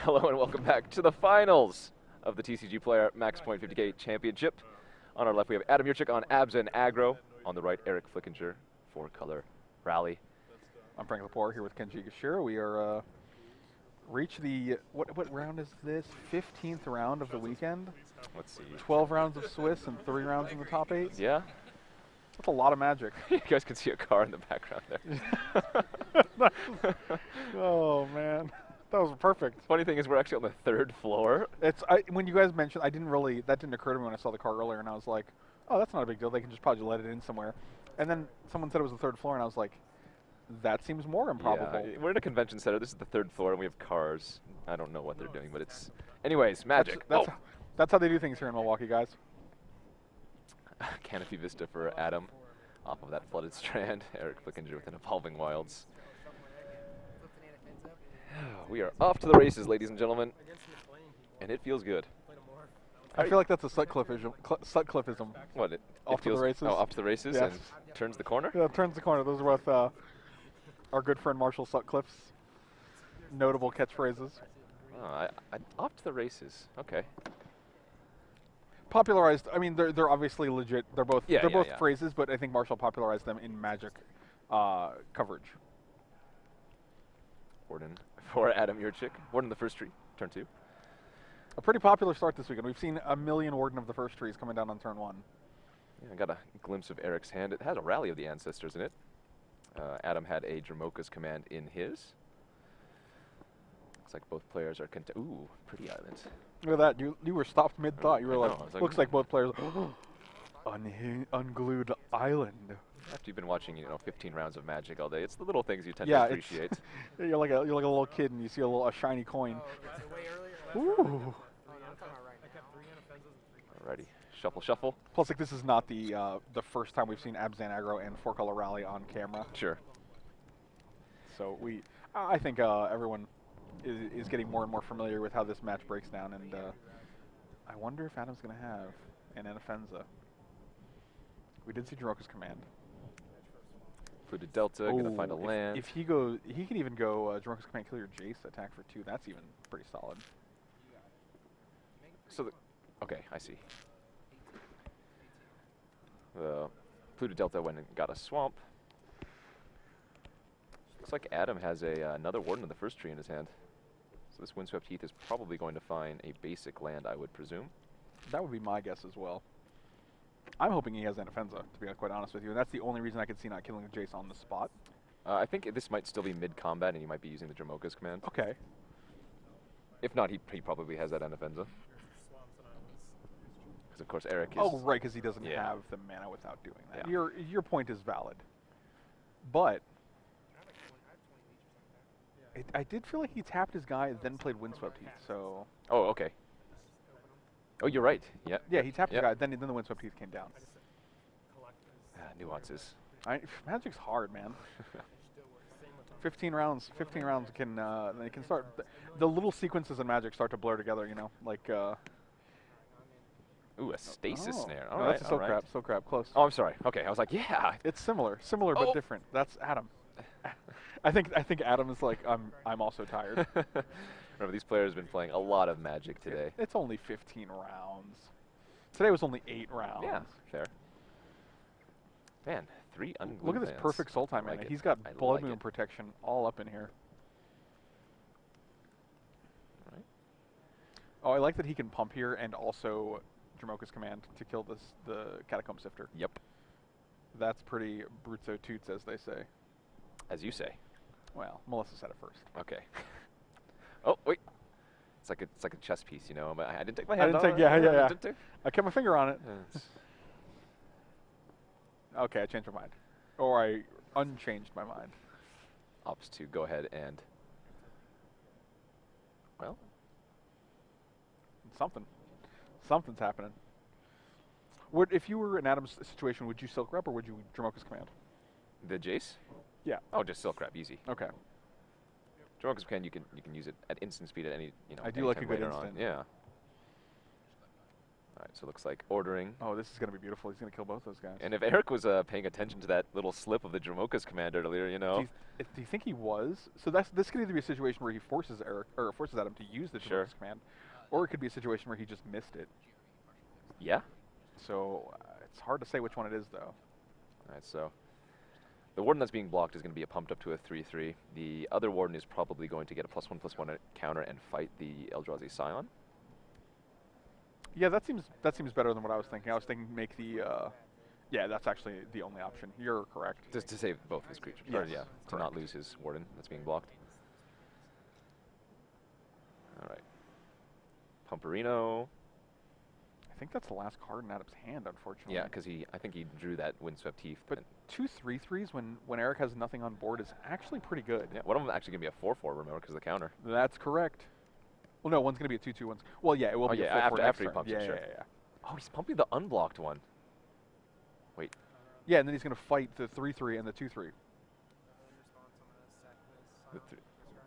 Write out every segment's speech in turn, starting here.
Hello and welcome back to the finals of the TCG Player Max Point 50K Championship. On our left we have Adam Yurchik on Abs and Aggro. On the right, Eric Flickinger, 4-color Rally. I'm Frank Lepore here with Kenji Gashira. We are reach the what round is this? 15th round of the weekend. Let's see. 12 rounds of Swiss and 3 rounds in the top 8. Yeah. That's a lot of Magic. You guys can see a car in the background there. Oh man, that was perfect. Funny thing is we're actually on the 3rd floor. When you guys mentioned, that didn't occur to me when I saw the car earlier, and I was like, oh, that's not a big deal. They can just probably let it in somewhere. And then someone said it was the 3rd floor, and I was like, that seems more improbable. Yeah, we're in a convention center. This is the 3rd floor, and we have cars. I don't know what they're doing, but it's... Anyways, Magic. That's how they do things here in Milwaukee, guys. Canopy Vista for Adam off of that flooded strand. Eric Flickinger with an Evolving Wilds. We are off to the races, ladies and gentlemen, and it feels good. I feel like that's a Sutcliffeism. What? Off to the races? Oh, off to the races, yes. And turns the corner? Yeah, turns the corner. Those are both our good friend Marshall Sutcliffe's notable catchphrases. Oh, off to the races. Okay. Popularized. I mean, they're obviously legit. They're both phrases, but I think Marshall popularized them in Magic coverage. Warden for Adam Yurchik. Warden the first tree, turn 2. A pretty popular start this weekend. We've seen a million Warden of the first trees coming down on turn 1. Yeah, I got a glimpse of Eric's hand. It has a Rally of the Ancestors in it. Adam had a Dromoka's Command in his. Looks like both players are ooh, pretty island. Look at that. You were stopped mid-thought. You were like, looks like both players unglued island. After you've been watching, 15 rounds of Magic all day, it's the little things you tend to appreciate. You're like a little kid and you see a shiny coin. Ooh. Alrighty, shuffle, shuffle. Plus, like, this is not the first time we've seen Abs and Aggro and 4-color Rally on camera. Sure. So I think everyone is getting more and more familiar with how this match breaks down, and I wonder if Adam's going to have an Anafenza. We did see Dromoka's Command. Fluted Delta, going to find a land. If he goes, he could even go Dromoka's Command, kill your Jace, attack for 2. That's even pretty solid. So, okay, I see. The Fluted Delta went and got a Swamp. Looks like Adam has another Warden of the first tree in his hand. So this Windswept Heath is probably going to find a basic land, I would presume. That would be my guess as well. I'm hoping he has Anafenza, to be quite honest with you, and that's the only reason I could see not killing Jace on the spot. I think this might still be mid-combat, and he might be using the Dromoka's Command. Okay. If not, he probably has that Anafenza. Because, of course, Eric is... Oh, right, because he doesn't have the mana without doing that. Yeah. Your point is valid. But I did feel like he tapped his guy and then played Windswept Heath, so... Oh, okay. Oh, you're right. Yeah. Yeah, he tapped the guy, then the Windswept Heath came down. Nuances. Magic's hard, man. 15 rounds can they can start. The little sequences in Magic start to blur together, like. Ooh, a Stasis Snare. All no, right, that's a Soul Crab, close. Oh, I'm sorry. Okay, I was like, yeah. It's similar but different. That's Adam. I think Adam is like, I'm also tired. Remember, these players have been playing a lot of Magic today. It's only 15 rounds. Today was only 8 rounds. Yeah, fair. Man, 3 unglued Look at this lands. perfect Sultai mana. He's got Blood Moon protection all up in here. Right. Oh, I like that he can pump here and also Dromoka's Command to kill the Catacomb Sifter. Yep. That's pretty Brutto Toots, as they say. As you say. Well, Melissa said it first. Okay. Oh, wait. It's like a chess piece, But I didn't take my hand off. Yeah. I kept my finger on it. Okay, I changed my mind. Or I unchanged my mind. Opts to go ahead and... Well... Something's happening. If you were in Adam's situation, would you Silk Rep or would you Dromoka's Command? The Jace? Yeah. Oh, just Silk Rep, easy. Okay. Dromoka's Command, you can use it at instant speed at any, I do like a good instant. Yeah. All right, so it looks like ordering. Oh, this is going to be beautiful. He's going to kill both those guys. And if Eric was paying attention to that little slip of the Dromoka's command earlier, you know. Do you think he was? So this could either be a situation where he forces Eric or forces Adam to use the Dromoka's command, or it could be a situation where he just missed it. Yeah. So it's hard to say which one it is, though. All right, so the Warden that's being blocked is going to be pumped up to a 3/3. The other Warden is probably going to get a +1/+1 counter and fight the Eldrazi Scion. Yeah, that seems better than what I was thinking. I was thinking make the, yeah, that's actually the only option. You're correct. Just to save both his creatures. Yes, Or, yeah, to not lose his Warden that's being blocked. All right. Pumperino. I think that's the last card in Adam's hand, unfortunately. Yeah, because I think he drew that Windswept Heath. But 2 3/3s when Eric has nothing on board is actually pretty good. Yeah, one of them actually going to be a 4/4, remember, because of the counter. That's correct. Well, no, one's going to be a 2/2. Well, yeah, it will be a 4/4 after he turn. pumps yeah, it, sure. Yeah. Oh, he's pumping the unblocked one. Wait. Yeah, and then he's going to fight the 3/3 and the 2/3.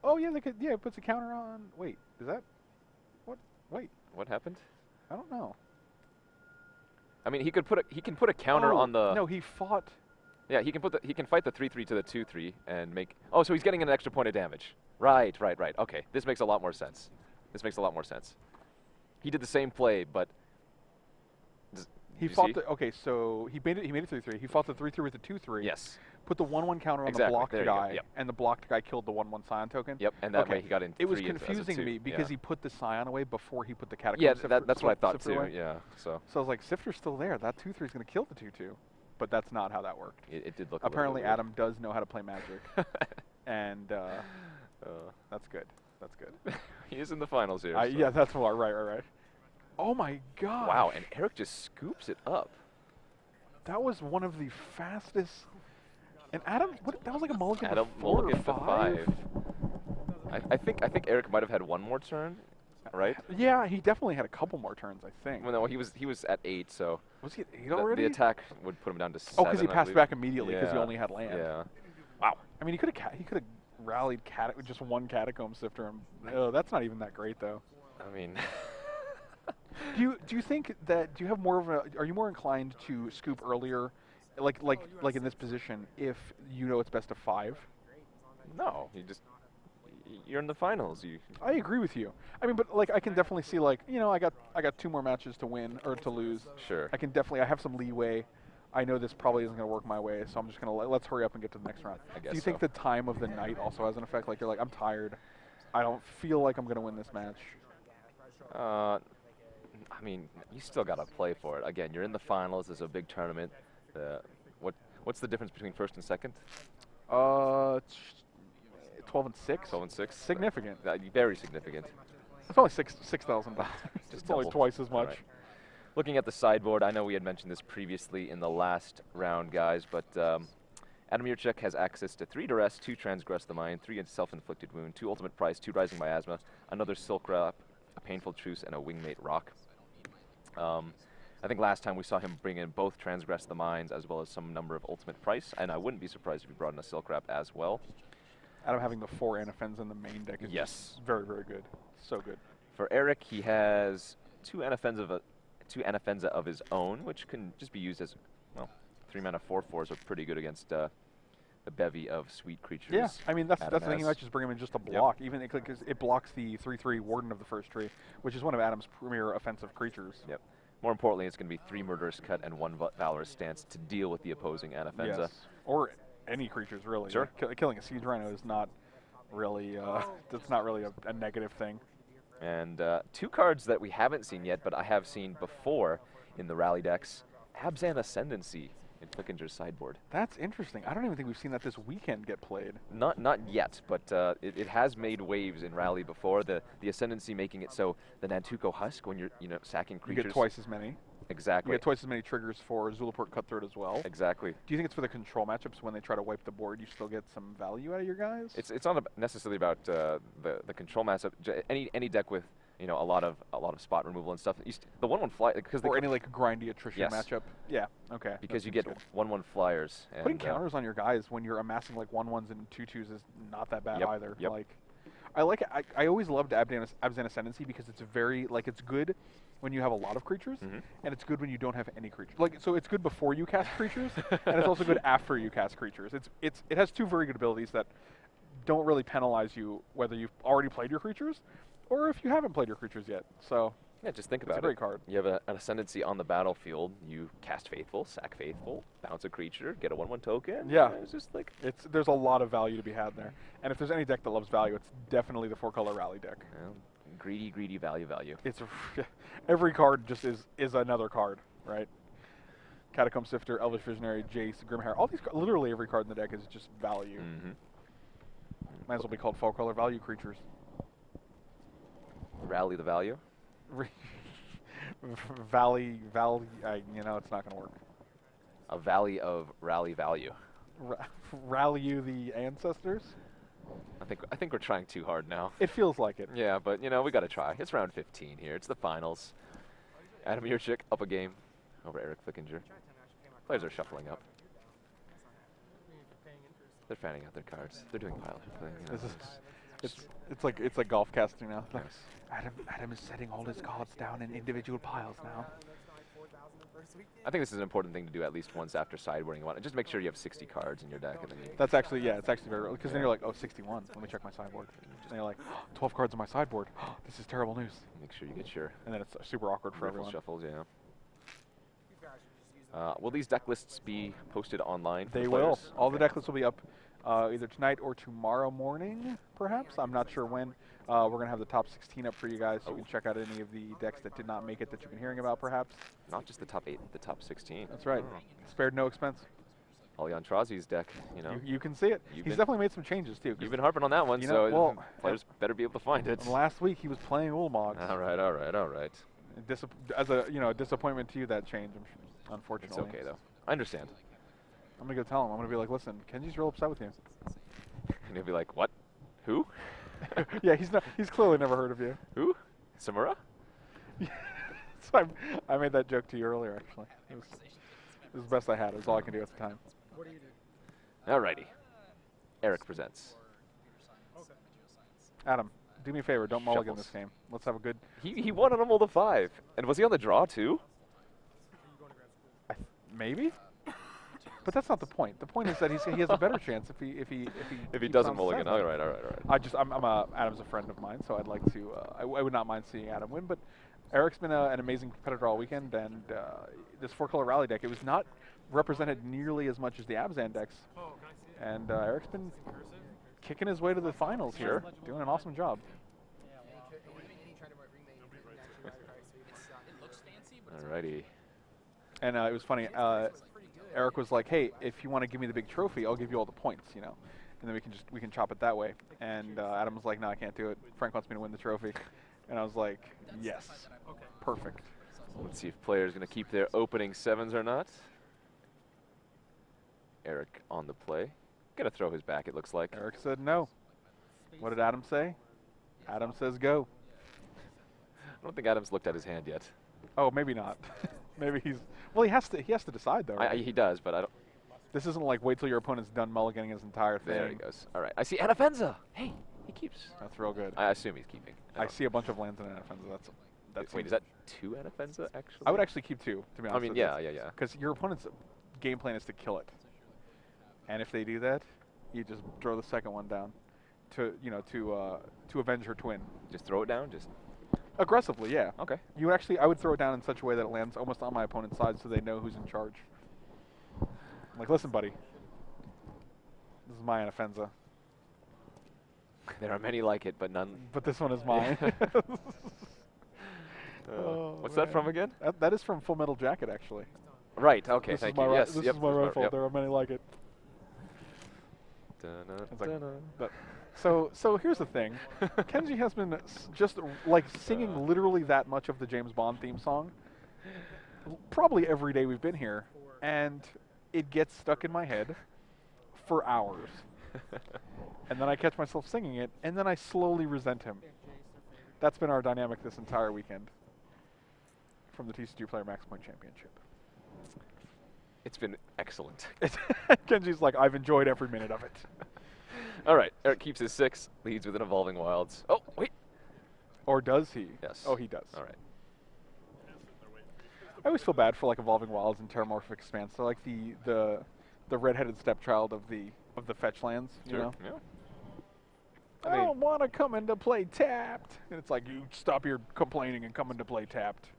Oh, yeah, yeah, it puts a counter on. Wait, is that? What? Wait. What happened? I don't know. I mean, he can put a counter on the. No, he fought. Yeah, he can fight the 3/3 to the 2/3 and make. Oh, so he's getting an extra point of damage. Right. Okay, this makes a lot more sense. He did the same play, but. He fought the. Okay, so he made it 3/3. He fought the 3/3 with the 2/3. Yes. Put the 1/1 counter on the blocked guy, and the blocked guy killed the 1/1 Scion token. Yep, and that way he got in. It was confusing me because he put the Scion away before he put the Catacomb. Yeah, that's what I thought too. Away. Yeah, so. So I was like, Sifter's still there. That 2/3 is going to kill the 2/2, but that's not how that worked. It did look. Apparently, Adam does know how to play Magic, and that's good. That's good. He is in the finals here. So. Yeah, that's right. Oh my God! Wow, and Eric just scoops it up. That was one of the fastest. And Adam, that was like a mulligan. Adam mulligan to 5. I think Eric might have had one more turn, right? Yeah, he definitely had a couple more turns, I think. Well, no, he was at 8, so. Was he at 8 already? The attack would put him down to 7. Oh, because he passed back immediately because he only had land. Yeah. Wow. I mean, he could have rallied with just one Catacomb Sifter. Oh, that's not even that great, though. I mean. Do you think that are you more inclined to scoop earlier, like in this position, if you know it's best of 5? No, you're in the finals. I agree with you. I mean, but like I can definitely see I got 2 more matches to win or to lose. Sure. I have some leeway. I know this probably isn't going to work my way, so I'm just going to let's hurry up and get to the next round. I guess Do you think the time of the night also has an effect? Like you're like, I'm tired. I don't feel like I'm going to win this match. I mean, you still got to play for it. Again, you're in the finals. It's a big tournament. What's the difference between first and second? 12 and 6. 12 and 6. Significant. Very significant. It's only $6,000. It's only double. twice as much. Right. Looking at the sideboard, I know we had mentioned this previously in the last round, guys, but Adam Yurchek has access to 3 Duress, 2 Transgress the Mind, 3 Self-Inflicted Wound, 2 Ultimate Price, 2 Rising Miasma, another Silk Wrap, a Painful Truce, and a Wingmate Rock. I think last time we saw him bring in both Transgress the Minds as well as some number of Ultimate Price, and I wouldn't be surprised if he brought in a Silk Wrap as well. Adam having the 4 Anaphens in the main deck is just very, very good. So good. For Eric, he has 2 Anafenza of his own, which can just be used as, well, 3-mana 4/4s are pretty good against the bevy of sweet creatures. Yeah, I mean, that's the thing. You might just bring him in just a block. Even because it blocks the 3/3 Warden of the First Tree, which is one of Adam's premier offensive creatures. Yep. More importantly, it's going to be 3 Murderous Cut and 1 Valorous Stance to deal with the opposing Anafenza. Yes. Or any creatures, really. Sure. Like, killing a Siege Rhino is not really, that's not really a negative thing. And 2 cards that we haven't seen yet, but I have seen before in the Rally decks, Abzan Ascendancy in Flickinger's sideboard. That's interesting. I don't even think we've seen that this weekend get played. Not yet, but it has made waves in Rally before. The Ascendancy making it so the Nantuko Husk, when you're sacking creatures. You get twice as many. Exactly. You get twice as many triggers for Zulaport Cutthroat as well. Exactly. Do you think it's for the control matchups when they try to wipe the board, you still get some value out of your guys? It's not necessarily about the control matchup. Any deck with a lot of spot removal and stuff. The 1/1 fly because or any like grindy attrition matchup. Yeah. Okay. Because you get 1/1 flyers. And putting counters on your guys when you're amassing like 1/1s and 2/2s is not that bad either. Yep. Like, I like it. I always loved Abzan Ascendancy because it's very like it's good when you have a lot of creatures, and it's good when you don't have any creatures. Like so, it's good before you cast creatures, and it's also good after you cast creatures. It has two very good abilities that don't really penalize you whether you've already played your creatures, or if you haven't played your creatures yet. So Yeah, just think about it. it's a great card. You have an Ascendancy on the battlefield. You cast Faithful, sack Faithful, bounce a creature, get a 1/1 token. Yeah. It's just like There's a lot of value to be had there, and if there's any deck that loves value, it's definitely the 4-color Rally deck. greedy, greedy value. It's every card just is another card, right? Catacomb Sifter, Elvish Visionary, Jace, Grimhair. All these literally every card in the deck is just value. Might as well be called 4-color value creatures. Rally the value. Valley, you know, it's not going to work. A valley of rally value. Rally you the ancestors? I think we're trying too hard now. It feels like it. Yeah, but you know, we got to try. It's round 15 here. It's the finals. Adam Yurchik up a game over Eric Flickinger. Players are shuffling up. They're fanning out their cards. They're doing pile playing. It's like golf casting now. Like, Adam is setting all his cards down in individual piles now. I think this is an important thing to do at least once after sideboarding. You want to just make sure you have 60 cards in your deck, and then you. That's actually it's actually very because then you're like, oh, 61. Let me check my sideboard. And you're like, 12 cards on my sideboard. This is terrible news. Make sure you get your. And then it's super awkward for everyone. Shuffles, yeah. Will these deck lists be posted online? They will. All the deck lists will be up either tonight or tomorrow morning, perhaps. I'm not sure when. We're going to have the top 16 up for you guys, so you can check out any of the decks that did not make it that you've been hearing about, perhaps. Not just the top 8, the top 16. That's right. Oh. Spared no expense. Aljan Trazi's deck, you know. You can see it. He's definitely made some changes, too. You've been harping on that one, you know, so players better be able to find it. And last week, he was playing Ullmogs. All right. As a disappointment to you, that change, unfortunately. It's okay, though. I understand. I'm going to go tell him. I'm going to be like, listen, Kenji's real upset with you. And he'll be like, what? Who? Yeah, he's clearly never heard of you. Who? Samura? So I made that joke to you earlier, actually. It was the best I had. It was all I could do at the time. Alrighty. Eric presents. Adam, do me a favor. Don't mulligan this game. Let's have a good... He won on a mold of 5. And was he on the draw, too? Maybe? But that's not the point. The point is that he has a better chance if he doesn't mulligan. All right. Adam's a friend of mine, so I'd like to. I would not mind seeing Adam win. But Eric's been an amazing competitor all weekend, and this 4-color Rally deck, it was not represented nearly as much as the Abzan decks. And Eric's been kicking his way to the finals here, doing an awesome job. Alrighty. And it was funny. Eric was like, "Hey, if you want to give me the big trophy, I'll give you all the points, you know, and then we can chop it that way." And Adam was like, "No, I can't do it. Frank wants me to win the trophy," and I was like, "Yes, perfect." Let's see if players going to keep their opening 7s or not. Eric on the play, gonna throw his back. It looks like. Eric said no. What did Adam say? Adam says go. I don't think Adam's looked at his hand yet. Oh, maybe not. Maybe he's. Well, he has to decide though. Right? He does, but I don't. This isn't like wait till your opponent's done mulliganing his entire thing. There he goes. All right. I see Anafenza. Hey, he keeps. That's real good. I assume he's keeping. I see a bunch of lands in Anafenza. That's. Wait, is that 2 Anafenza actually? I would actually keep 2, to be honest. I mean, yeah. Because your opponent's game plan is to kill it, and if they do that, you just throw the second one down, to avenge her twin. Just throw it down. Just. Aggressively, yeah. Okay. I would throw it down in such a way that it lands almost on my opponent's side so they know who's in charge. I'm like, listen, buddy. This is my Anafenza. There are many like it, but none. But this one is mine. What's that from again? That is from Full Metal Jacket, actually. Right, okay, thank you. Yes, this is my rifle. Yep. There are many like it. Like, So here's the thing. Kenji has been just like singing literally that much of the James Bond theme song probably every day we've been here, and it gets stuck in my head for hours. And then I catch myself singing it, and then I slowly resent him. That's been our dynamic this entire weekend from the TCG Player Max Point Championship. It's been excellent. Kenji's like, I've enjoyed every minute of it. All right, Eric keeps his 6, leads with an Evolving Wilds. Oh, wait. Or does he? Yes. Oh, he does. All right. I always feel bad for like Evolving Wilds and Terramorphic Expanse. They're like the redheaded stepchild of the fetch lands. You Sure. know? Yeah. I don't want to come into play tapped. And it's like, you stop your complaining and come into play tapped.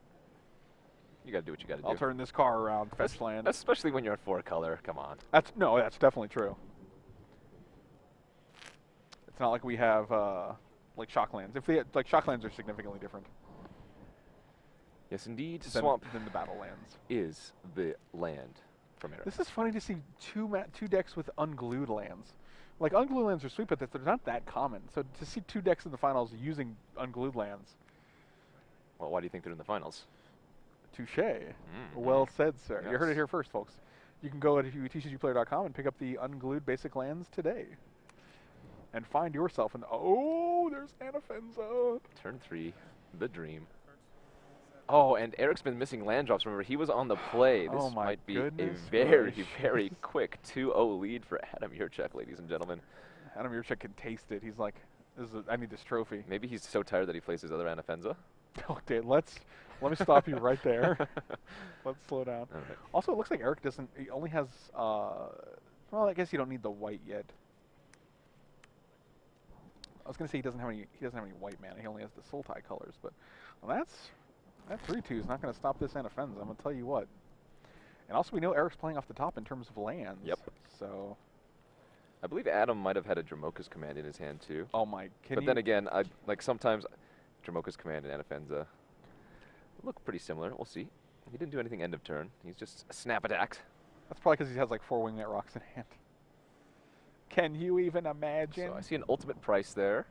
You got to do what you got to do. I'll turn this car around, fetch land. Especially when you're at 4 color. Come on. That's definitely true. It's not like we have like Shocklands. If they had, like Shocklands are significantly different. Yes, indeed. Than Swamp the battle lands is the land from Eric. This is funny to see two decks with unglued lands. Like unglued lands are sweet, but they're not that common. So to see 2 decks in the finals using unglued lands. Well, why do you think they're in the finals? Touché. Well said, sir. Yes. You heard it here first, folks. You can go to tcgplayer.com and pick up the unglued basic lands today. And find yourself an... Oh, there's Anafenza. Turn 3, the dream. Oh, and Eric's been missing land drops. Remember, he was on the play. This might be a very, very quick 2-0 lead for Adam Yurchak, ladies and gentlemen. Adam Yurchak can taste it. He's like, I need this trophy. Maybe he's so tired that he plays his other Anafenza. Okay, let me stop you right there. Let's slow down. Right. Also, it looks like Eric doesn't. He only has. Well, I guess you don't need the white yet. I was gonna say he doesn't have any. He doesn't have any white mana. He only has the Sultai colors. But well, that 3/2 is not gonna stop this Anafenza. I'm gonna tell you what. And also, we know Eric's playing off the top in terms of lands. Yep. So. I believe Adam might have had a Dramoka's Command in his hand too. Oh my! But then again, like sometimes Dramoka's Command and Anafenza look pretty similar. We'll see. He didn't do anything end of turn. He's just snap attacked. That's probably because he has like 4 Wingnet Rocks in hand. Can you even imagine? So I see an ultimate price there.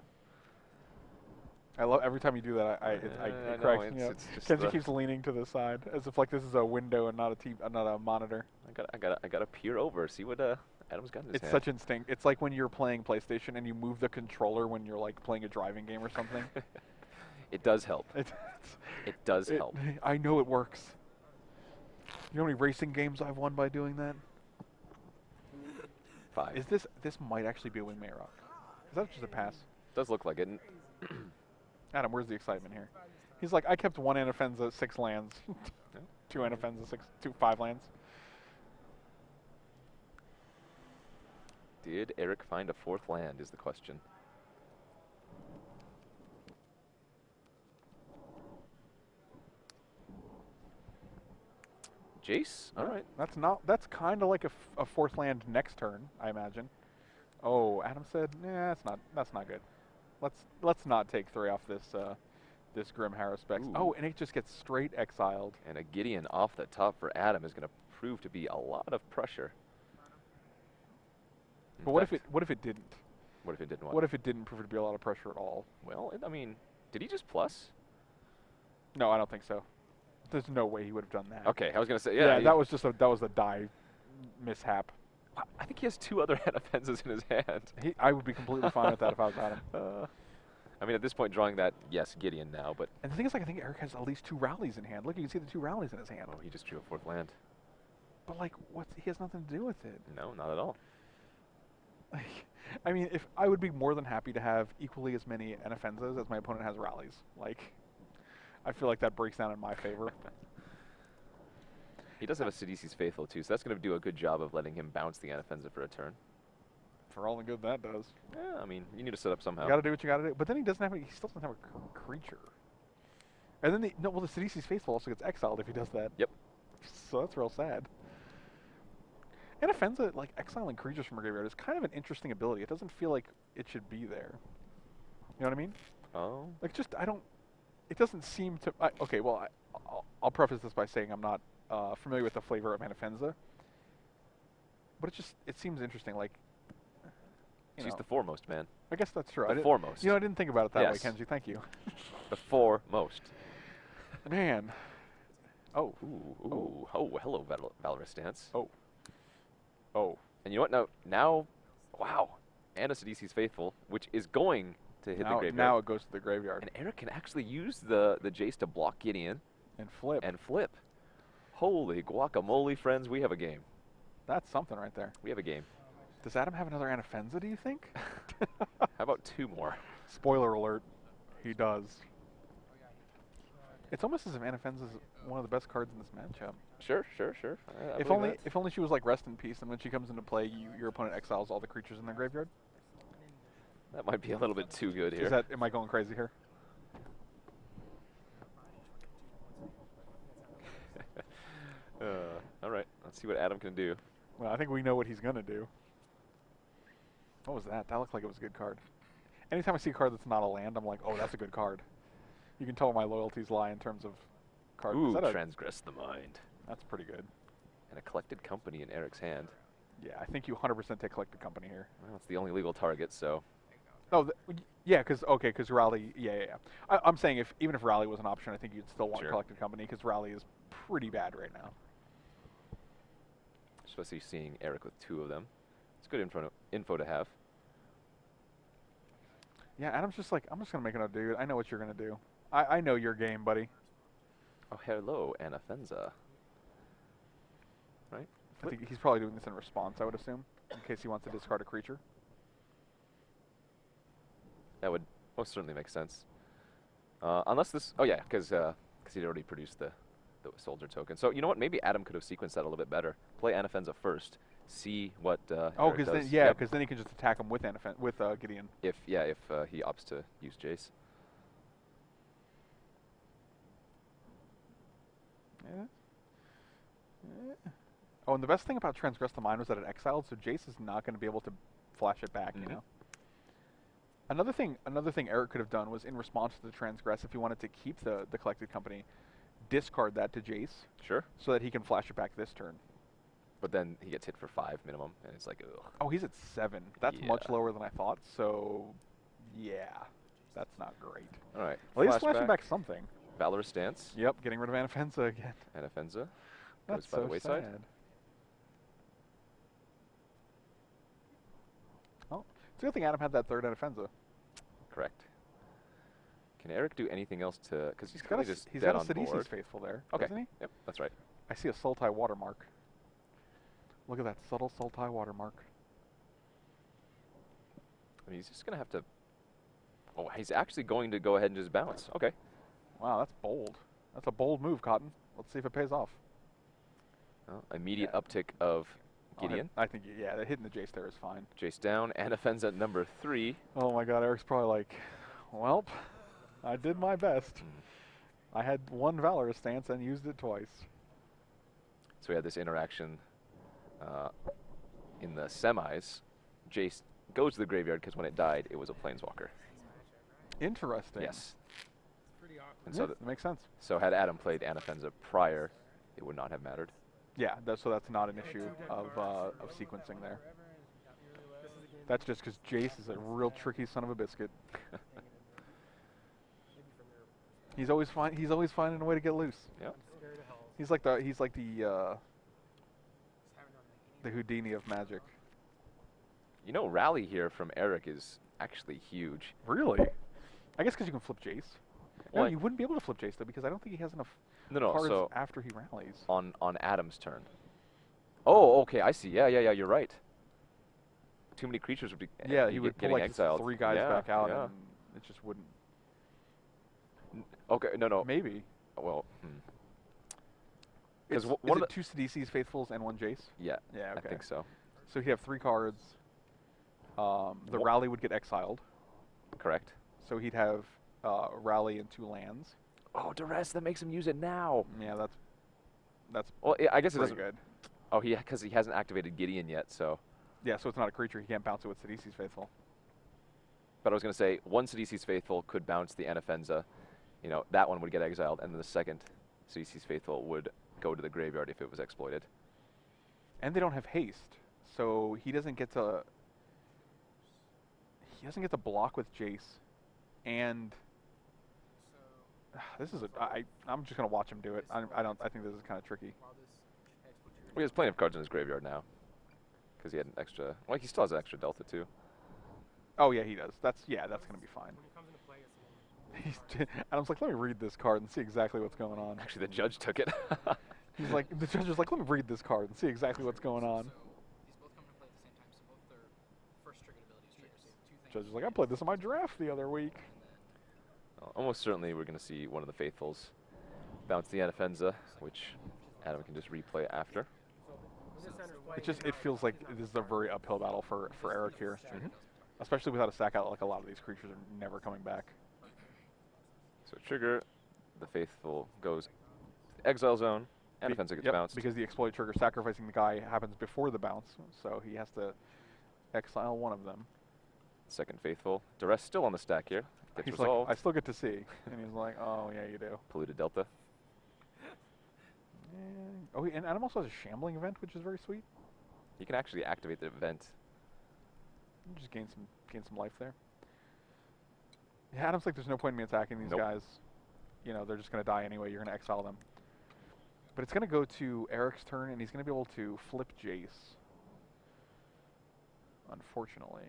I love every time you do that. It cracks me up. Kenji keeps leaning to the side as if like this is a window and not a monitor. I gotta peer over, see what Adam's got in his hand. It's such instinct. It's like when you're playing PlayStation and you move the controller when you're like playing a driving game or something. It does help. It does help. I know it works. You know how many racing games I've won by doing that? 5. Is this might actually be a Wingmate Rock? Is that just a pass? Does look like it. Adam, where's the excitement here? He's like, I kept 1 Anafenza, 6 lands. 2 Anafenza, 5 lands. Did Eric find a 4th land is the question. Jace? All right. That's kind of like a 4th land next turn, I imagine. Oh, Adam said, nah, that's not good. Let's not take 3 off this Grim Haruspex. Oh, and it just gets straight exiled. And a Gideon off the top for Adam is going to prove to be a lot of pressure. But what if it didn't? What if it didn't? What if it didn't prove to be a lot of pressure at all? Well, I mean, did he just plus? No, I don't think so. There's no way he would have done that. Okay, I was gonna say yeah. That was the die mishap. Wow, I think he has 2 other Anafenzas in his hand. I would be completely fine with that if I was Adam. I mean, at this point, drawing that, yes, Gideon now, but... And the thing is, like, I think Eric has at least 2 rallies in hand. Look, you can see the 2 rallies in his hand. Oh, he just drew a 4th land. But, like, he has nothing to do with it. No, not at all. Like, I mean, if I would be more than happy to have equally as many Anafenzas as my opponent has rallies. Like, I feel like that breaks down in my favor. He does have a Sidisi's Faithful, too, so that's going to do a good job of letting him bounce the Anafenza for a turn. For all the good that does. Yeah, I mean, you need to set up somehow. You got to do what you got to do. But then he still doesn't have a creature. And then the Sidisi's Faithful also gets exiled if he does that. Yep. So that's real sad. Anafenza, like, exiling creatures from a graveyard is kind of an interesting ability. It doesn't feel like it should be there. You know what I mean? Oh. Like, it doesn't seem to... Okay, well, I'll preface this by saying I'm not familiar with the flavor of Anafenza. But it seems interesting, like... She's the foremost, man. I guess that's true. The foremost. You know, I didn't think about it that way, Kenji. Thank you. The foremost. Man. Oh. Ooh. Oh, hello, Valorous Stance. Oh. And you know what? Now, wow. And a Sidisi's Faithful, which is going to hit the graveyard. Now it goes to the graveyard. And Eric can actually use the Jace to block Gideon. And flip. Holy guacamole, friends. We have a game. That's something right there. We have a game. Does Adam have another Anafenza, do you think? How about 2 more? Spoiler alert, he does. It's almost as if Anafenza is one of the best cards in this matchup. Sure. I If believe only, that. if only she was like Rest in Peace, and when she comes into play, your opponent exiles all the creatures in their graveyard. That might be a little bit too good here. Am I going crazy here? All right, let's see what Adam can do. Well, I think we know what he's gonna do. What was that? That looked like it was a good card. Anytime I see a card that's not a land, I'm like, oh, that's a good card. You can tell where my loyalties lie in terms of cards. Ooh, Transgress the Mind. That's pretty good. And a Collected Company in Eric's hand. Yeah, I think you 100% take Collected Company here. Well, it's the only legal target, so. Oh, yeah, because Rally, yeah. I'm saying even if Rally was an option, I think you'd still want Collected Company because Rally is pretty bad right now. Especially seeing Eric with 2 of them. It's good info to have. Yeah, Adam's just like, I'm just going to make another dude. I know what you're going to do. I know your game, buddy. Oh, hello, Anafenza. Right? I think he's probably doing this in response, I would assume, in case he wants to discard a creature. That would most certainly make sense. Unless this... Oh, yeah, because he'd already produced the soldier token. So, you know what? Maybe Adam could have sequenced that a little bit better. Play Anafenza first. See what oh, because then, yep. then he can just attack him with Gideon. If he opts to use Jace. Yeah. Oh, and the best thing about Transgress the Mind was that it exiled, so Jace is not going to be able to flash it back, you know? Another thing Eric could have done was in response to the Transgress, if he wanted to keep the Collected Company, discard that to Jace. Sure. So that he can flash it back this turn. But then he gets hit for 5 minimum, and it's like, ugh. Oh, he's at 7. That's much lower than I thought, so yeah, that's not great. All right. Well, he's flashing back something. Valorous Stance. Yep, getting rid of Anafenza again. Anafenza. That's by the wayside. Sad. Oh, it's a good thing Adam had that 3rd Anafenza. Correct. Can Eric do anything else to... Because he's kind of just he's dead got on a Sidisi's board. Faithful there, okay. doesn't he? Yep, that's right. I see a Sultai watermark. Look at that subtle Sultai watermark. I mean, he's just going to have to... Oh, he's actually going to go ahead and just bounce. Okay. Wow, that's bold. That's a bold move, Cotton. Let's see if it pays off. Well, immediate uptick of Gideon. I think, yeah, hitting the Jace there is fine. Jace down. Anafenza at number 3. Oh my god, Eric's probably like, well, I did my best. I had 1 Valorous Stance and used it twice. So we had this interaction in the semis. Jace goes to the graveyard because when it died, it was a Planeswalker. Interesting. Yes. And yeah, so that makes sense. So had Adam played Anafenza prior, it would not have mattered. Yeah, so that's not an issue of sequencing there. That's just because Jace is a real tricky son of a biscuit. He's always finding a way to get loose. Yep. He's like the Houdini of Magic. You know, rally here from Eric is actually huge. Really? I guess because you can flip Jace. No, you wouldn't be able to flip Jace though because I don't think he has enough cards so after he rallies. On Adam's turn. Oh, okay, I see. Yeah, you're right. Too many creatures would be he would pull like exiled. 3 guys back out and it just wouldn't. Okay, no. Maybe. Well, Is it 2 Sidisi's Faithfuls and 1 Jace? Yeah. Yeah, okay. I think so. So he'd have 3 cards. The rally would get exiled. Correct. So he'd have rally and 2 lands. Oh, duress, that makes him use it now. Yeah, that's well, I guess it doesn't. Good. Oh, because he hasn't activated Gideon yet, so. Yeah, so it's not a creature. He can't bounce it with Sidisi's Faithful. But I was going to say, 1 Sidisi's Faithful could bounce the Anafenza. You know, that one would get exiled, and then the second Sidisi's Faithful would go to the graveyard if it was exploited. And they don't have haste, so he doesn't get to. He doesn't get to block with Jace, and this is I'm just gonna watch him do it. I think this is kind of tricky. Well, he has plenty of cards in his graveyard now, because he had an extra. Well, he still has an extra Delta too. Oh yeah, he does. That's gonna be fine. Adam's like, let me read this card and see exactly what's going on. Actually, the judge took it. He's like, the judge is like, let me read this card and see exactly what's going on. Judge is like, I played this in my draft the other week. Almost certainly we're going to see one of the Faithfuls bounce the Anafenza, which Adam can just replay after. It feels like this is a very uphill battle for Eric here. Especially without a sack out, like a lot of these creatures are never coming back. So trigger, the Faithful goes exile zone, Anafenza gets bounced. Because the exploit trigger sacrificing the guy happens before the bounce, so he has to exile one of them. Second Faithful, duress still on the stack here. Gets He's resolved. like, I still get to see. And he's like, oh, yeah, you do. Polluted Delta. Oh, and Adam also has a shambling event, which is very sweet. You can actually activate the event. You just gain some life there. Yeah, Adam's like, there's no point in me attacking these guys. You know, they're just going to die anyway. You're going to exile them. But it's going to go to Eric's turn, and he's going to be able to flip Jace. Unfortunately.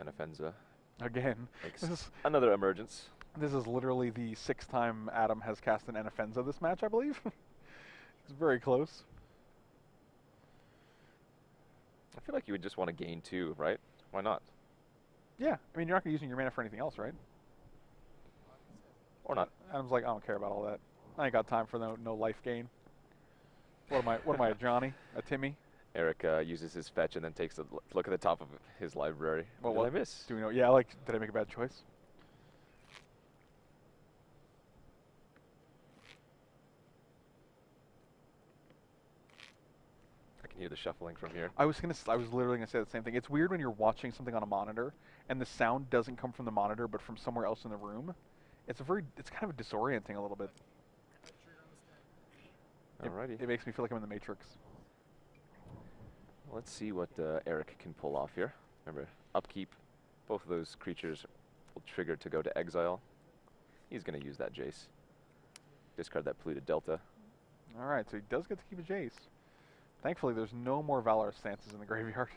Anafenza. Again. Makes another emergence. This is literally the 6th time Adam has cast an Anafenza this match, I believe. It's very close. I feel like you would just want to gain 2, right? Why not? Yeah, I mean, you're not going to be using your mana for anything else, right? Or not. Adam's like, I don't care about all that. I ain't got time for no life gain. What am I, a Johnny? A Timmy? Eric uses his fetch and then takes a look at the top of his library. Well, what did I miss? Do we know? Yeah, like, did I make a bad choice? I can hear the shuffling from here. I was literally gonna say the same thing. It's weird when you're watching something on a monitor and the sound doesn't come from the monitor but from somewhere else in the room. It's kind of disorienting a little bit. Alrighty. It makes me feel like I'm in the Matrix. Let's see what Eric can pull off here. Remember, upkeep. Both of those creatures will trigger to go to exile. He's going to use that Jace. Discard that Polluted Delta. All right, so he does get to keep a Jace. Thankfully, there's no more Valorous Stances in the graveyard.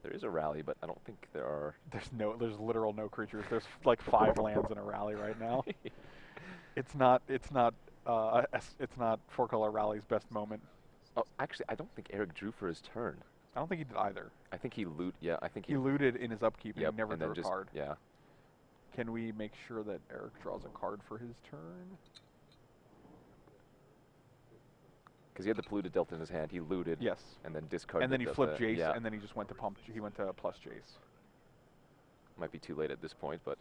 There is a rally, but I don't think there are. There's literal no creatures. There's like 5 lands in a rally right now. It's not 4-color rally's best moment. Oh, actually, I don't think Eric drew for his turn. I don't think he did either. I think he I think he looted in his upkeep and yep, he never and drew then a card. Yeah. Can we make sure that Eric draws a card for his turn? Because he had the Polluted Delta in his hand, he looted. Yes. And then discarded. And then he flipped Jace, yeah. and then he just went to pump. He went to plus Jace. Might be too late at this point, but.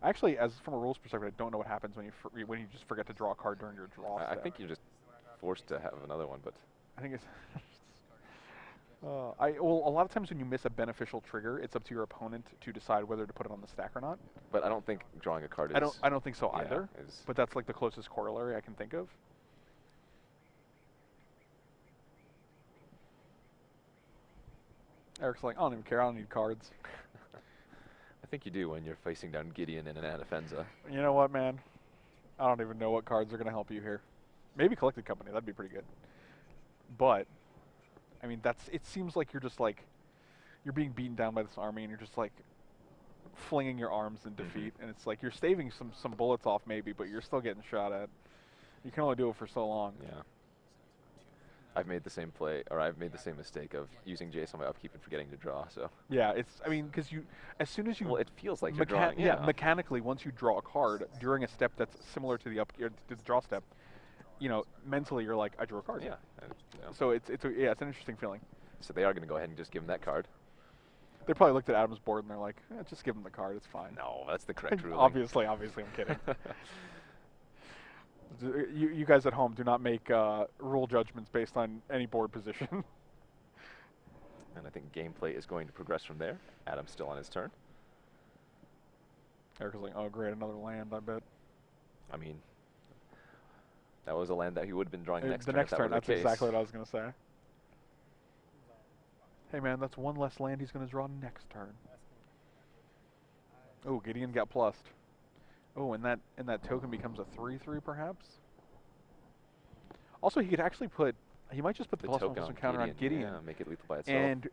Actually, from a rules perspective, I don't know what happens when you just forget to draw a card during your draw. I think you're just forced to have another one, but. I think it's. Well, a lot of times when you miss a beneficial trigger, it's up to your opponent to decide whether to put it on the stack or not. But I don't think drawing a card is. I don't think so either. But that's like the closest corollary I can think of. Eric's like, I don't even care. I don't need cards. I think you do when you're facing down Gideon and an Anafenza. You know what, man? I don't even know what cards are going to help you here. Maybe Collected Company. That'd be pretty good. But, I mean, it seems like you're just like, you're being beaten down by this army and you're just like flinging your arms in defeat. And it's like you're staving some bullets off maybe, but you're still getting shot at. You can only do it for so long. Yeah. I've made the same play, or I've made the same mistake of using Jace on my upkeep and forgetting to draw, so. Yeah, because as soon as you... Well, it feels like you're drawing, yeah, mechanically, once you draw a card during a step that's similar to the draw step, you know, mentally you're like, I drew a card. Yeah. So it's an interesting feeling. So they are going to go ahead and just give him that card. They probably looked at Adam's board and they're like, just give him the card, it's fine. No, that's the correct ruling. Obviously, I'm kidding. You guys at home do not make rule judgments based on any board position. And I think gameplay is going to progress from there. Adam's still on his turn. Eric's like, oh great, another land, I bet. I mean, that was a land that he would have been drawing next turn. The next turn, that's exactly what I was going to say. Hey man, that's one less land he's going to draw next turn. Oh, Gideon got plussed. Oh, and that token becomes a 3/3 perhaps? Also, he could actually he might just put the +1/+1 counter on Gideon. Yeah, make it lethal by itself. And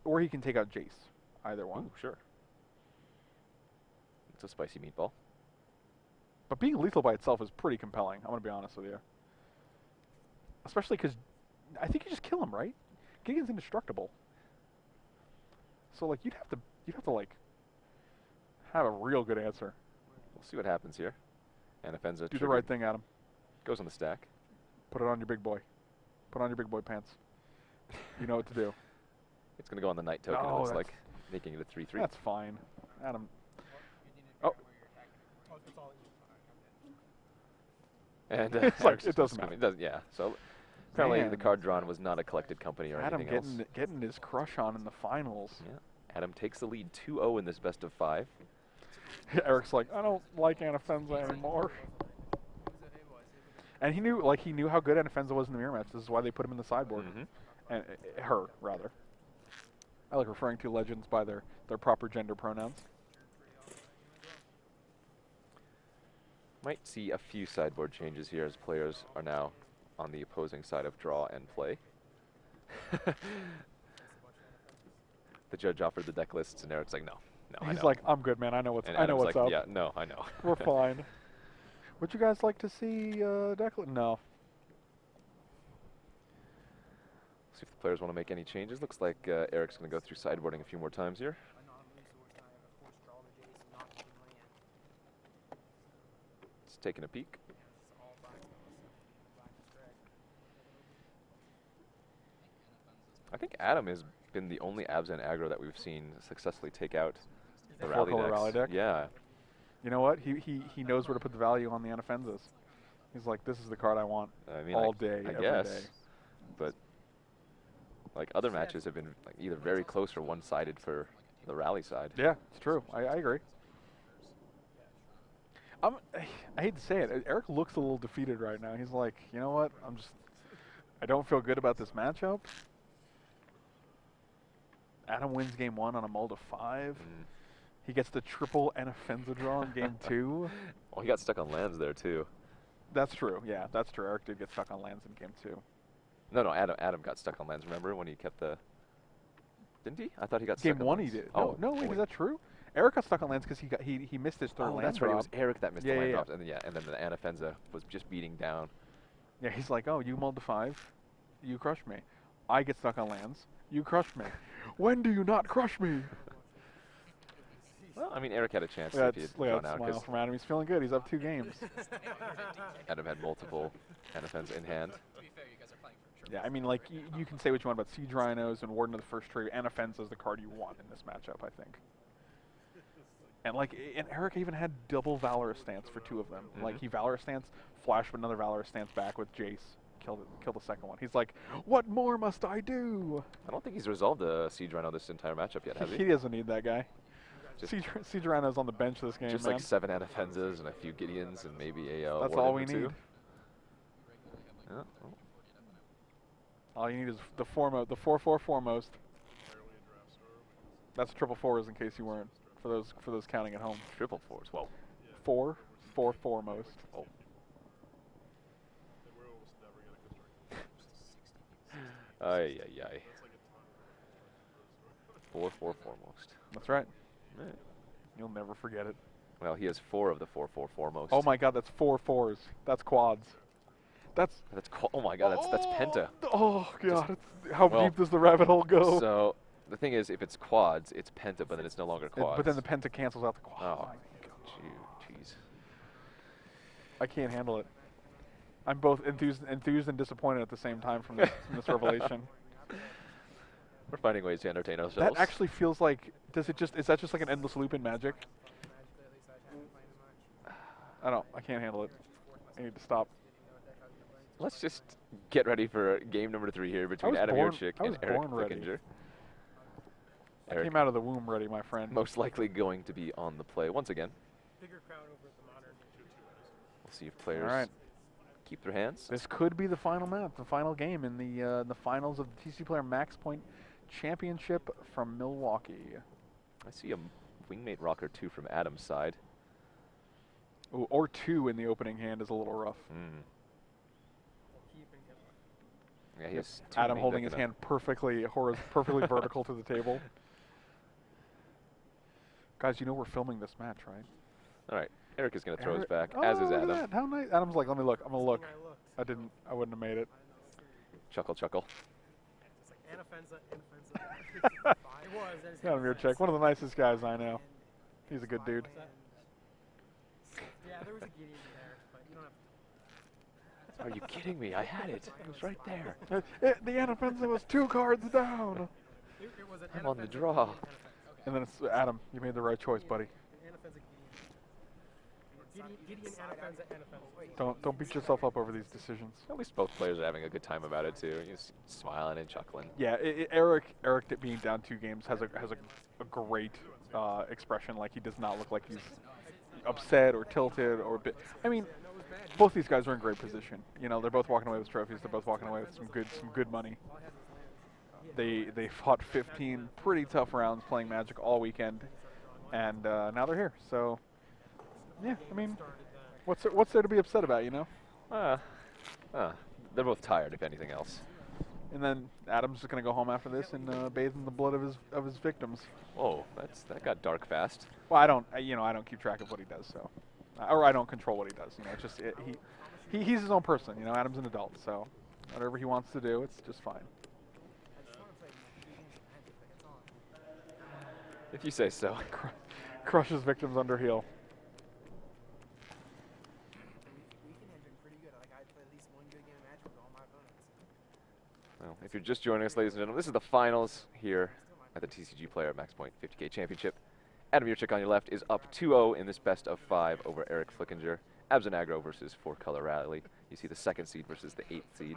or he can take out Jace. Either one. Ooh, sure. It's a spicy meatball. But being lethal by itself is pretty compelling, I'm going to be honest with you. Especially because I think you just kill him, right? Gideon's indestructible. So like you'd have to like have a real good answer. We'll see what happens here. And Offenza Do the right thing, Adam. goes on the stack. Put it on your big boy. Put on your big boy pants. You know what to do. It's going to go on the Knight token, No, it looks like, making it a 3-3. That's fine. Adam. Oh. And It's like, it doesn't matter. Yeah, so apparently the Man. card drawn was not a collected company or Adam anything else. getting his crush on in the finals. Yeah. Adam takes the lead 2-0 in this best of 5. Eric's like, I don't like Anafenza anymore. And he knew how good Anafenza was in the mirror match. This is why they put him in the sideboard. And her, rather. I like referring to legends by their proper gender pronouns. Might see a few sideboard changes here as players are now on the opposing side of draw and play. The judge offered the deck lists, and Eric's like, no, I He's know. like, I'm good, man. I know what's And I know Adam's what's like, up. yeah, no, I know. We're fine. Would you guys like to see deck list? No. See if the players want to make any changes. Looks like Eric's going to go through sideboarding a few more times here. Just taking a peek. I think Adam has been the only Abzan aggro that we've seen successfully take out the rally Four-color decks. rally deck? Yeah. You know what? He knows where to put the value on the Anafenzas. He's like, this is the card I want I mean, all day, I every guess. day. But like other matches have been like either very close or one-sided for the rally side. Yeah, it's true. I agree. I hate to say it. Eric looks a little defeated right now. He's like, you know what? I don't feel good about this matchup. Adam wins game 1 on a mold of 5. He gets the triple Anafenza draw in game 2. Well, he got stuck on lands there too. That's true. Yeah, that's true. Eric did get stuck on lands in game 2. No, Adam got stuck on lands. Remember when he kept the? Didn't he? I thought he got Game stuck on 1 lands. he did. Oh, No, wait, is that true? Eric got stuck on lands because he missed his third Oh, land that's right. It was drop. Eric that missed Yeah, the land yeah, drops, and then the Anafenza was just beating down. Yeah, he's like, oh, you mulled to 5, you crushed me. I get stuck on lands, you crushed me. When do you not crush me? Well, I mean, Eric had a chance Look if he at had that gone out smile because from Adam. He's feeling good. He's up 2 games. Adam had multiple Anafenza in hand. Yeah, I mean, like, you can say what you want about Siege Rhinos and Warden of the First Tree. Anafenza is the card you want in this matchup, I think. And, like, and Eric even had double Valorous Stance for 2 of them. Like, he Valorous Stance, flashed with another Valorous Stance back with Jace. Killed the second one. He's like, what more must I do? I don't think he's resolved the Siege Rhino this entire matchup yet, has he? He doesn't need that guy. Just, Siege Rhino's on the bench this game, just man. like 7 Anafenzas and a few Gideons and maybe a That's Warden all or we 2. need. Yeah. All you need is the 4/4 foremost. That's triple 4s in case you weren't for those counting at home. Triple 4s. Whoa. 4 foremost. Oh. Ay. 4 foremost. That's right. Right. You'll never forget it. Well, he has 4 of the 4 foremost. Oh my God, that's 4 4s. That's quads. That's. Oh my God, that's penta. Oh God, how well, deep does the rabbit hole go? So the thing is, if it's quads, it's penta, but then it's no longer quads. But then the penta cancels out the quad. Oh, my jeez. I can't handle it. I'm both enthused and disappointed at the same time from this revelation. We're finding ways to entertain ourselves. That actually feels like. Is that just like an endless loop in Magic? I can't handle it. I need to stop. Let's just get ready for game number 3 here between Adam Yurchik and Eric Flickinger. I came out of the womb ready, my friend. Most likely going to be on the play once again. We'll see if players keep their hands. This could be the final map, the final game in the finals of the TCG Player Max Point Championship from Milwaukee. I see a Wingmate Rocker 2 from Adam's side. Ooh, or 2 in the opening hand is a little rough. Yeah, he has Adam holding his hand perfectly vertical to the table. Guys, you know we're filming this match, right? All right, Eric is going to throw his back, as is look at Adam. that. How nice. Adam's like, let me look. I'm gonna look. I wouldn't have made it. Chuckle, chuckle. It's like Anafenza. It was. There's Adam Yurchek, one of the nicest guys I know. He's a good dude. Yeah, there was a Gideon there, but you don't have Are you kidding me? I had it. It was right there. The Anafenza was 2 cards down. it was an I'm on the Anafenza, draw. Gideon, Anafenza. And then it's Adam. You made the right choice, buddy. Anafenza, Gideon, Anafenza. Don't beat yourself up over these decisions. At least both players are having a good time about it too. He's smiling and chuckling. Yeah, Eric being down 2 games has a great expression. Like, he does not look like he's upset or tilted or I mean, both these guys are in great position. You know, they're both walking away with trophies. They're both walking away with some good money. They fought 15 pretty tough rounds playing Magic all weekend, and now they're here. So, yeah, I mean, what's there to be upset about, you know? They're both tired, if anything else. And then Adam's just gonna go home after this and bathe in the blood of his victims. Oh, that got dark fast. Well, I don't keep track of what he does, so, or I don't control what he does. You know, it's just he's his own person. You know, Adam's an adult, so whatever he wants to do, it's just fine. If you say so. Crushes victims under heel. Well, if you're just joining us, ladies and gentlemen, this is the finals here at the TCG Player Max Point 50K Championship. Adam Yurchek on your left is up 2-0 in this best of 5 over Eric Flickinger. Abs and Aggro versus 4-Color Rally. You see the 2nd seed versus the 8th seed.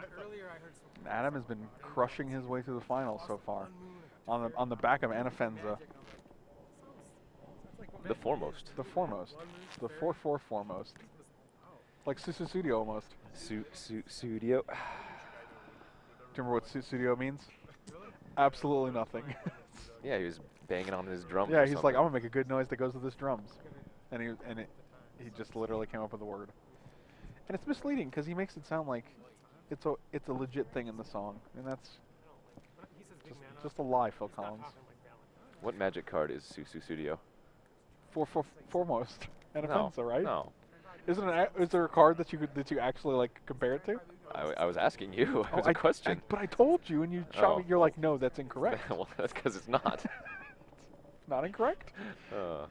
Adam has been crushing his way through the finals so far. On the back of Anafenza. The foremost. The foremost. The 4-4 foremost. Like Susudio almost. Sudio. Do you remember what Studio means? Absolutely nothing. Yeah, he was banging on his drum. Yeah, he's like, I'm gonna make a good noise that goes with this drums, and he just literally came up with the word. And it's misleading because he makes it sound like it's a legit thing in the song, and that's just a lie, Phil Collins. What Magic card is Susudio? Foremost. Anafenza, right? No. Is there a card that you actually like compare it to? I was asking you. It was a question. But I told you, and you shot me. You're like, no, that's incorrect. Well, that's because it's not. Not incorrect? All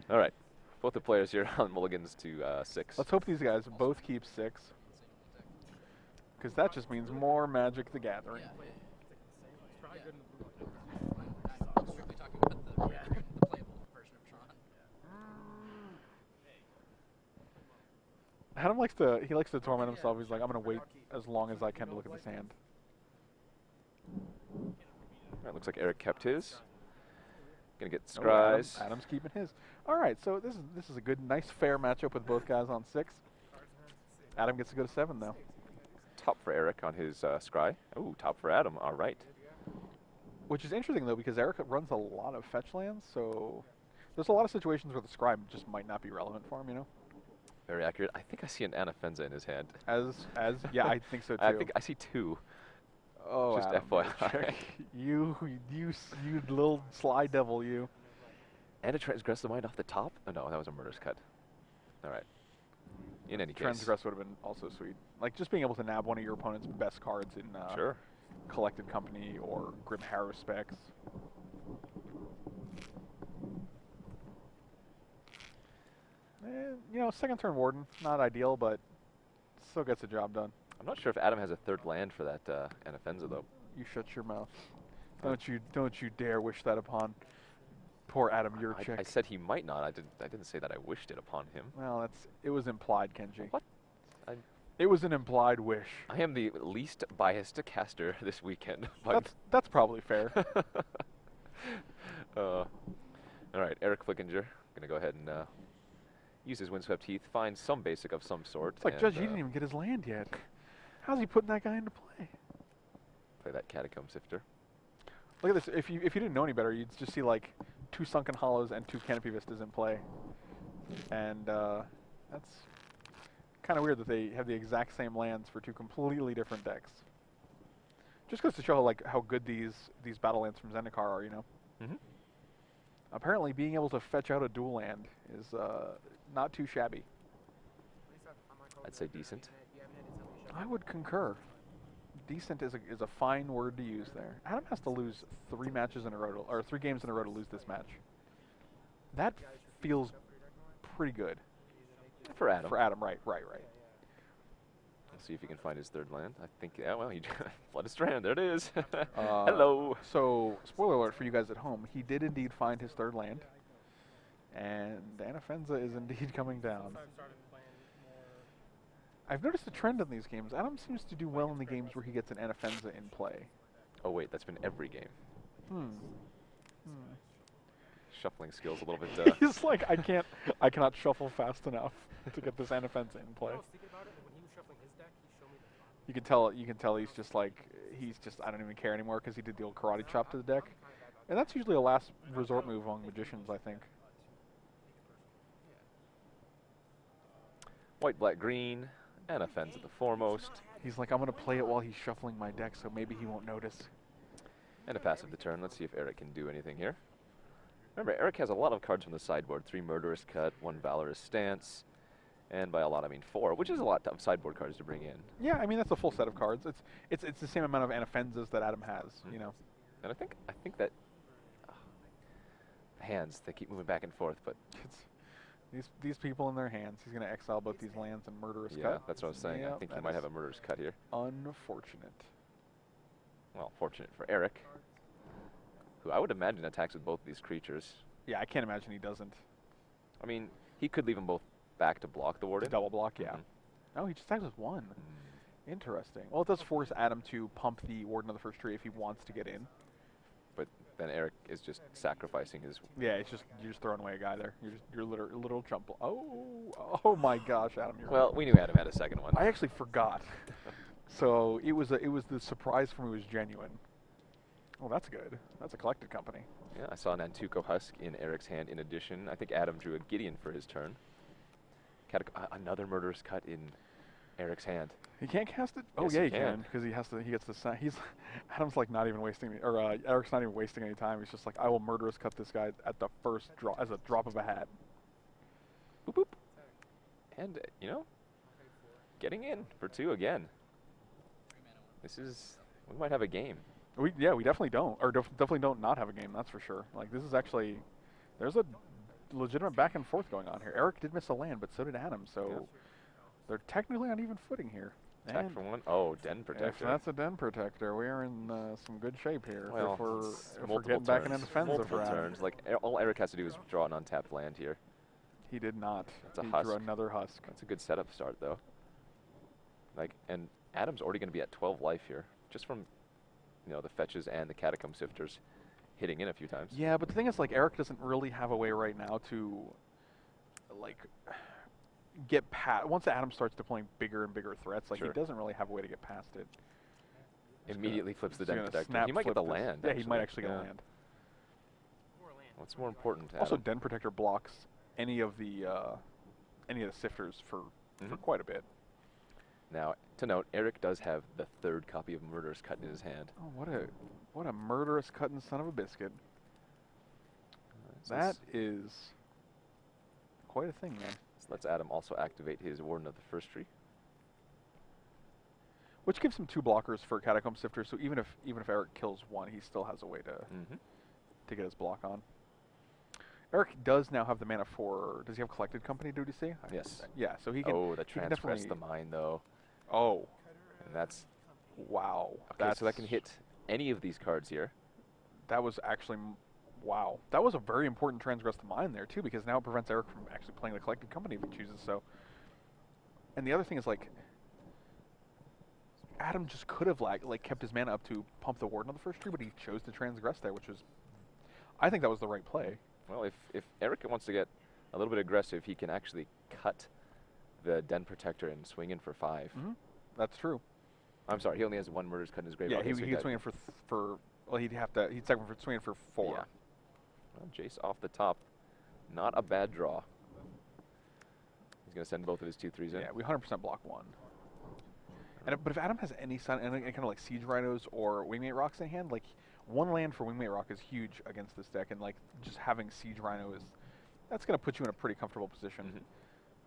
right. Both the players here on mulligans to 6. Let's hope these guys both keep 6. Because that just means more Magic the Gathering. Strictly talking about the playable version of Tron. Adam likes to torment himself. He's like, I'm gonna wait as long as I can to look at this hand. All right, looks like Eric kept his. Gonna get scries. Adam's keeping his. All right, so this is a good, nice, fair matchup with both guys on 6. Adam gets to go to 7 though. Top for Eric on his scry. Ooh, top for Adam. All right. Which is interesting though, because Eric runs a lot of fetch lands, so there's a lot of situations where the scry just might not be relevant for him, you know. Very accurate. I think I see an Anafenza in his hand. Yeah, I think so too. I think I see 2. Oh, just Adam, FYI. you little sly devil, you. And a transgress the mind off the top? Oh no, that was a murder's cut. All right. In any case. Transgress would have been also sweet. Like just being able to nab one of your opponent's best cards in sure. Collected Company or Grim Harrow specs. You know, 2nd turn Warden, not ideal, but still gets the job done. I'm not sure if Adam has a 3rd land for that Anafenza though. You shut your mouth. Don't you dare wish that upon poor Adam Yurchek. I said he might not. I didn't say that I wished it upon him. Well, it was implied, Kenji. What? It was an implied wish. I am the least biased caster this weekend. But that's probably fair. All right, Eric Flickinger gonna go ahead and use his Windswept Heath, find some basic of some sort. It's like, Judge, he didn't even get his land yet. How's he putting that guy into play? Play that Catacomb Sifter. Look at this. If you didn't know any better, you'd just see like 2 Sunken Hollows and 2 Canopy Vistas in play. And that's kind of weird that they have the exact same lands for 2 completely different decks. Just goes to show how good these battle lands from Zendikar are, you know. Mm-hmm. Apparently, being able to fetch out a dual land is not too shabby. I'd say decent. I would concur. Decent is a fine word to use there. Adam has to lose 3 matches in a row, or 3 games in a row to lose this match. That feels pretty good. For Adam. For Adam, right. Let's see if he can find his third land. I think, yeah, well, he flooded strand. There it is. Hello. So, spoiler alert for you guys at home, he did indeed find his third land. And Anafenza is indeed coming down. I've noticed a trend in these games. Adam seems to do well in the games where he gets an Anafenza in play. Oh, wait, that's been every game. Shuffling skills a little bit. He's like, I cannot shuffle fast enough to get this Anafenza in play. I was thinking about it, and when he was shuffling his deck, he showed me the You can tell he's just like, I don't even care anymore because he did the old karate chop to the deck. And that's usually a last resort move among magicians, I think. White, black, green, and a fence at the foremost. He's like, I'm going to play it while he's shuffling my deck, so maybe he won't notice. And a passive the turn. Let's see if Eric can do anything here. Remember, Eric has a lot of cards from the sideboard. 3 Murderous Cut, 1 Valorous Stance, and by a lot I mean 4, which is a lot of sideboard cards to bring in. Yeah, I mean that's a full set of cards. It's the same amount of Anafenzas that Adam has, you know. And I think that hands, they keep moving back and forth, but it's these people in their hands. He's going to exile both these lands and Murderous Cut. Yeah, that's what I was saying. I think he might have a Murderous Cut here. Unfortunate. Well, fortunate for Eric, who I would imagine attacks with both of these creatures. Yeah, I can't imagine he doesn't. I mean, he could leave them both back to block the Warden. To double block, yeah. No, he just attacks with 1. Interesting. Well, it does force Adam to pump the Warden of the First Tree if he wants to get in. But then Eric is just sacrificing his... Yeah, you're just throwing away a guy there. You're literal jump. Oh my gosh, Adam. Well, we knew Adam had a second one. I actually forgot. So it was the surprise for me was genuine. Oh, that's good. That's a collected company. Yeah, I saw an Antuco Husk in Eric's hand in addition. I think Adam drew a Gideon for his turn. Another Murderous Cut in Eric's hand. He can't cast it? Oh, Yes, yeah, he he can, because he gets the Adam's like not even wasting, Eric's not even wasting any time. He's just like, I will Murderous Cut this guy at the first draw, as a drop of a hat. Boop, boop. And, getting in for 2 again. We might have a game. We definitely don't, or definitely don't not have a game, that's for sure. Like, this is actually, there's a legitimate back and forth going on here. Eric did miss a land, but so did Adam, so they're technically on even footing here. Attack for 1. Oh, Den Protector. If that's a Den Protector, we are in some good shape here. Well, if we're getting back in defensive for Adam. turns. Like, all Eric has to do is draw an untapped land here. He did not. That's a he husk. drew another Husk. That's a good setup start, though. Like, and Adam's already going to be at 12 life here, just from, the fetches and the Catacomb Sifters hitting in a few times. Yeah, but the thing is, like, Eric doesn't really have a way right now to, like, get past. Once Adam starts deploying bigger and bigger threats, like, he doesn't really have a way to get past it. Immediately flips the Den Protector. He might get the land. Yeah, he might actually get a land. What's more important, Adam? Also, Den Protector blocks any of the Sifters for quite a bit. Now, to note, Eric does have the 3rd copy of Murderous Cut in his hand. Oh, what a murderous cutting son of a biscuit. That is quite a thing, man. So lets Adam also activate his Warden of the First Tree. Which gives him 2 blockers for Catacomb Sifter, so even if Eric kills 1, he still has a way to get his block on. Eric does now have the mana for... Does he have Collected Company, did he say? Yes. Yeah, so he can... Oh, that transgress the mind, though. Oh. And that's... Wow. Okay, so that can hit any of these cards here. That was actually... Wow. That was a very important transgress the mind there, too, because now it prevents Eric from actually playing the Collected Company if he chooses so. And the other thing is, like... Adam just could have, like kept his mana up to pump the Warden on the First Tree, but he chose to transgress there, which was... I think that was the right play. Well, if Eric wants to get a little bit aggressive, he can actually cut the Den Protector and swing in for 5. That's true. I'm sorry, he only has 1 Murderous Cut in his graveyard. Yeah, he could swing in for well, he'd swing in for 4. Yeah. Well, Jace off the top, not a bad draw. He's going to send both of his 2/3s in. Yeah, we 100% block 1. But if Adam has any kind of like Siege Rhinos or Wingmate Rocks in hand, like 1 land for Wingmate Rock is huge against this deck, and like just having Siege Rhino that's going to put you in a pretty comfortable position.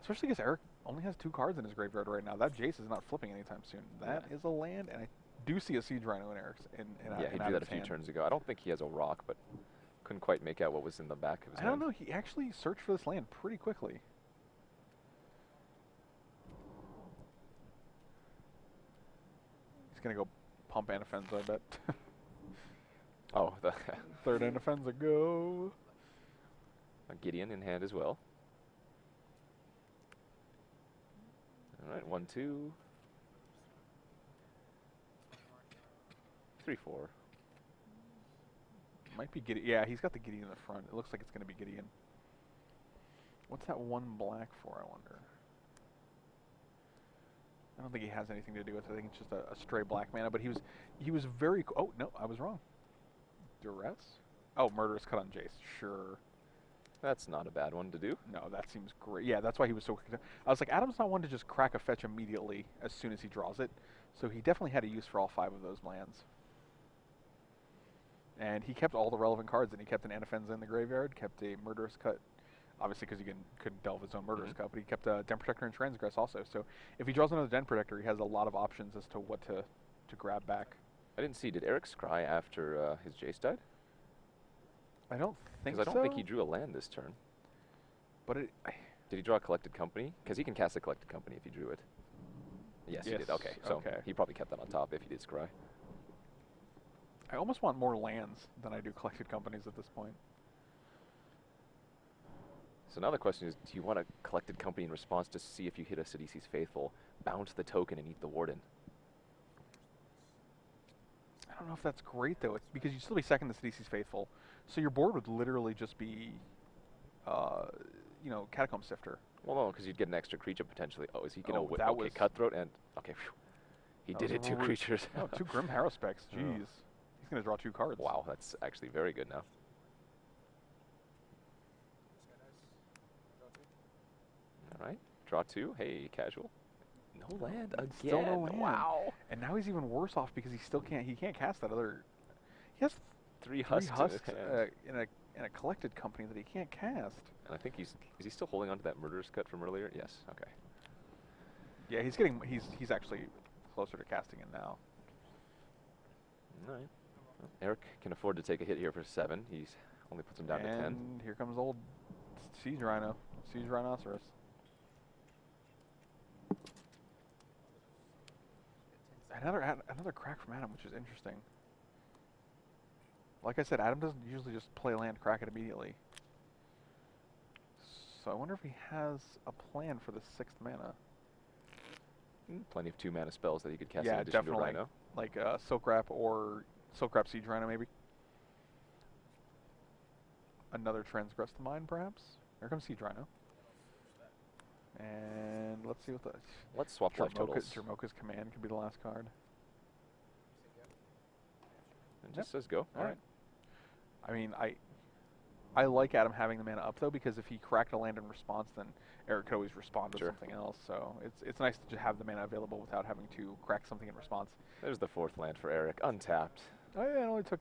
Especially because Eric only has 2 cards in his graveyard right now. That Jace is not flipping anytime soon. That is a land, and I do see a Siege Rhino in Eric's Yeah, he drew that a few turns ago. I don't think he has a rock, but couldn't quite make out what was in the back of his I don't know. He actually searched for this land pretty quickly. He's going to go pump Anafenza, I bet. Oh, the Third Anafenza, go. a Gideon in hand as well. All right, 1, 2, 3, 4. Might be Gideon. Yeah, he's got the Gideon in the front. It looks like it's going to be Gideon. What's that 1 black for, I wonder? I don't think he has anything to do with it. I think it's just a stray black mana, but he was very oh, no, I was wrong. Duress? Oh, Murderous Cut on Jace. Sure. That's not a bad one to do. No, that seems great. Yeah, that's why he was so quick. I was like, Adam's not one to just crack a fetch immediately as soon as he draws it. So he definitely had a use for all 5 of those lands. And he kept all the relevant cards, and he kept an Anafenza in the graveyard, kept a Murderous Cut, obviously because he couldn't delve his own Murderous Cut, but he kept a Den Protector and Transgress also. So if he draws another Den Protector, he has a lot of options as to what to grab back. I didn't see. Did Eric scry after his Jace died? I don't think so. Because I don't think he drew a land this turn. But did he draw a Collected Company? Because he can cast a Collected Company if he drew it. Yes, he did. Okay, so he probably kept that on top if he did scry. I almost want more lands than I do Collected Companies at this point. So now the question is, do you want a Collected Company in response to see if you hit a Sidisi's Faithful, bounce the token, and eat the Warden? I don't know if that's great, though, because you'd still be second to Sidisi's Faithful. So your board would literally just be, you know, Catacomb Sifter. Well, no, because you'd get an extra creature potentially. Oh, is he going to that was Cutthroat and... Okay, phew. He did it, 2 creatures. No, 2 Grim Harrowspecs, jeez. He's going to draw 2 cards. Wow, that's actually very good now. All right, draw 2. Hey, casual. No land again. Still no land. Wow. And now he's even worse off because he can't cast that other... He has 3 husks in a Collected Company that he can't cast. And I think is he still holding on to that Murderous Cut from earlier? Yes. Okay. Yeah, he's actually closer to casting it now. All right. Well, Eric can afford to take a hit here for 7. He's only puts him down to 10. And here comes old Siege Rhino, Siege Rhinoceros. Another crack from Adam, which is interesting. Like I said, Adam doesn't usually just play land, crack it immediately. So I wonder if he has a plan for the 6th mana. Plenty of 2 mana spells that he could cast in addition to Rhino. Like Silk Wrap or Silk Wrap Siege Rhino, maybe. Another Transgress the Mind, perhaps. Here comes Siege Rhino. And let's see what the... Let's swap life totals. Jermoka's Command could be the last card. It just says go. All right. I mean, I like Adam having the mana up, though, because if he cracked a land in response, then Eric could always respond to something else. So it's nice to just have the mana available without having to crack something in response. There's the 4th land for Eric, untapped. Oh, yeah, it only took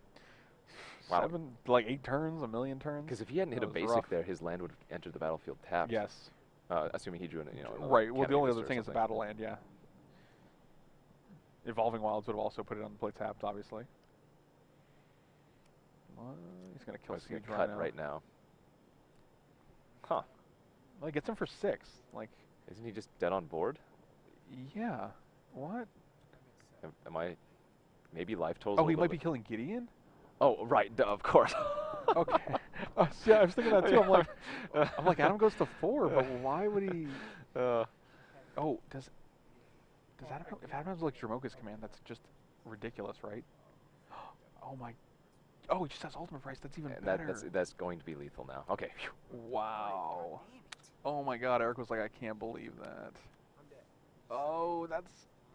8 turns, a million turns. Because if he hadn't hit a basic there, his land would enter the battlefield tapped. Yes. Assuming he drew an, right, well, the only other thing is the battle land, yeah. Evolving Wilds would have also put it on the play tapped, obviously. He's going to kill Siege Rhino. Cut right now. Huh. Well, he gets him for 6. Like, isn't he just dead on board? Yeah. What? Am I... Maybe life totals... Oh, he might be killing Gideon? Oh, right, of course. Okay. Yeah, I was thinking that too. I'm like, Adam goes to 4, but why would he... Oh, does Adam... If Adam has like Jermoka's Command, that's just ridiculous, right? Oh my... Oh, he just has Ultimate Price. That's even better. That's going to be lethal now. Okay. Wow. Oh my god, Eric was like, I can't believe that. Oh,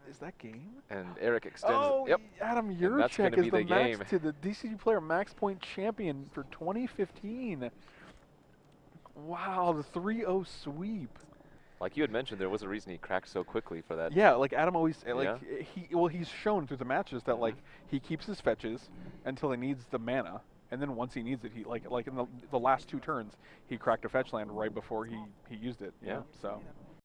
is that game? And Eric extends. Oh, yep. Adam Yurchek is the max to the DCG Player Max Point Champion for 2015. Wow, the 3-0 sweep. Like you had mentioned, there was a reason he cracked so quickly for that. Yeah, like Adam always he's shown through the matches that like he keeps his fetches until he needs the mana, and then once he needs it, he like in the last 2 turns he cracked a fetch land right before he used it. Yeah. So